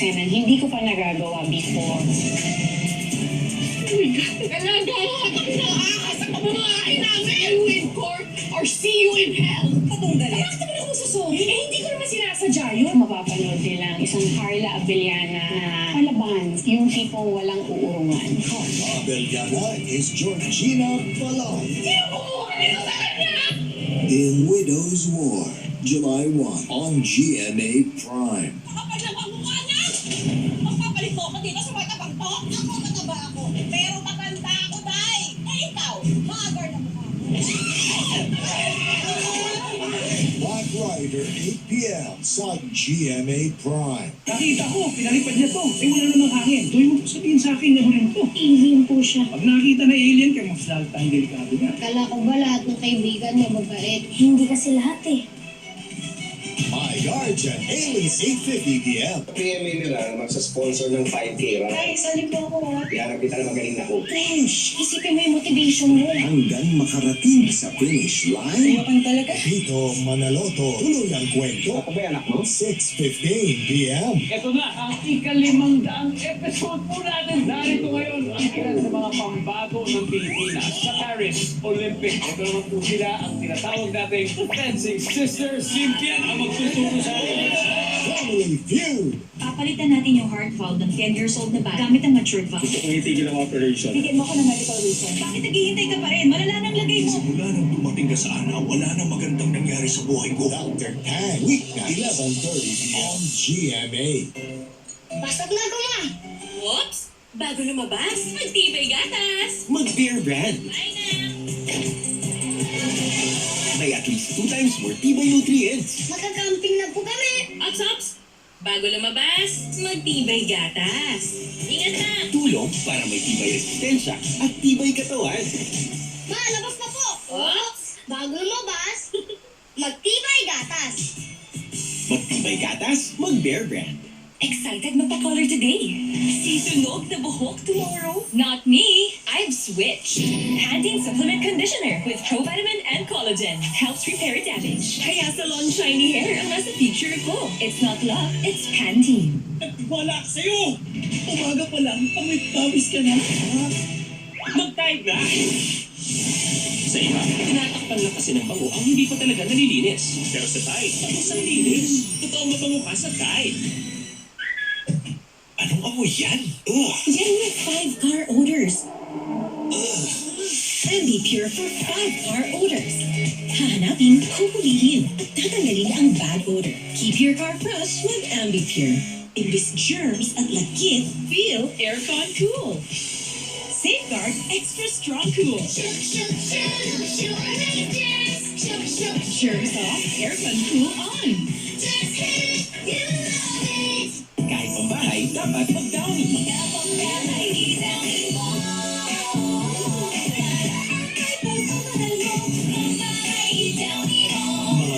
kasi na hindi ko pa nagagawa before. Oh my God! Nagagawa kami ng ahas sa pamamahay namin! See you in court or see you in hell! Patunggali. Bakit naman ako sasohin? Eh, hindi ko naman sinasadya yun. Mapapanood nila ang isang Carla Abellana na palaban, yung tipong walang uurungan. Abellana is Georgina Balay Sino kumuha nito sa kanya? in Widow's War, July 1 on GMA Prime. Kapag lang ang mukha niya! Magpapalit mo ako dito sa matabang to? Ako mataba ako, pero matanda ako, day! Eh, ikaw, magar na mukha mo. Black Rider, 8 p.m. sa GMA Prime. Nakita ko, pinalipad niya to. Eh, wala namang hangin. Tuloy mo sabihin sa akin na hulin to. Alien po siya. Pag nakita na alien, kaya mas lalo tayong delikado niya. Kala ko ba lahat ng kaibigan mo mabait? Hindi kasi lahat eh. My Guardian, Aliens, 8:50 p.m. PMA nila magsa-sponsor ng 5K run. Ay, sali po ako ha. Kaya kita na magaling na ko. Trish, isipin mo yung motivation mo. Hanggang makarating sa finish line. Ayokang talaga. Vito Manaloto, tuloy ang kwento. Ako ba anak mo? 6:15 p.m. Ito na, ang ika-500 episode po natin. Narito ngayon ang ilan sa mga pambago ng Pilipinas sa Paris Olympic. Ito naman po sila ang tinatawag nating Fencing Sister Cynthia ang magtuturo sa atin. Family Feud. Papalitan natin yung heart valve ng 10 years old na bag gamit ang matured valve. Kung itigil ang operation. Bigyan mo ako ng medical reason. Bakit naghihintay ka pa rin? Malala nang lagay mo. Simula nang dumating ka sa ana, wala na magandang nangyari sa buhay ko. Dr. Tang, weeknight, 11:30 p.m. on GMA. Pasok na kuma. Whoops! Bago lumabas, magtibay gatas! Mag-Bear Brand. Bye na! May at least 2 times more tibay nutrients. Magkakamping na po kami. Ops! Bago lumabas, magtibay gatas! Ingat na! Tulong para may tibay resistensya at tibay katawan. Ma, labas na po. Oops! Bago lumabas, magtibay gatas. Magtibay gatas, mag-Bear Brand. Excited magpa-color today. Sisunog na buhok tomorrow? Not me! I've switched. Pantene Supplement Conditioner with Provitamin and Collagen helps repair damage. Kaya salon shiny hair ang nasa picture ko. It's not luck, it's Pantene. Nagtiwala ka sa'yo! Umaga pa lang, amoy pawis ka na. Mag-type na! Sa iba, tinatakpan lang kasi ng bango ang hindi pa talaga nalilinis. Pero sa Tide, tapos ang linis. Totoo mabango ka sa Tide. Anong amoy yan? Ugh! Yan with 5 car odors. Ambi Pure for 5 car odors. Hahanapin, huhulihin, at tatanggalin ang bad odor. Keep your car fresh with Ambi Pure. Imbis germs at lagkit, feel aircon cool. Safeguard extra strong cool. Germs off, aircon cool on. Kahit pambahay, dapat mag-Downy. Mga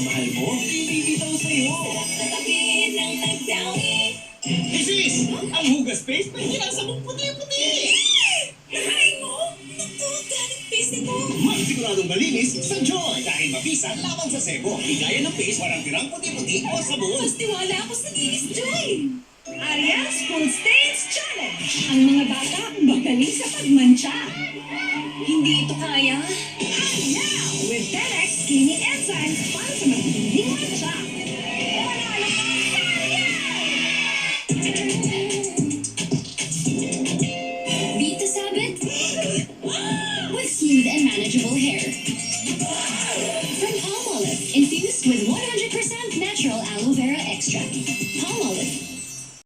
mahal mo, bibitaw sa'yo. Isis! Ang hugas paste may hinasabong puti-puti! Nakain mo? Naku, galing face nito. Siguradong malinis sa Joy. Dahil mabisa laban sa sebo. Higaya ng paste, walang tirang puti-puti o sabon. Mas tiwala ako sa Kinis Joy. Ariel's Food Stains Challenge. Ang mga bata magaling sa pagmantsa. Hindi ito kaya. And now, with 10x skinny enzymes para sa matinding mantsa. Panalo ka sa Ariel! Vita Sabit with smooth and manageable hair. From Palmolive, infused with 100% natural aloe vera extract. Palmolive,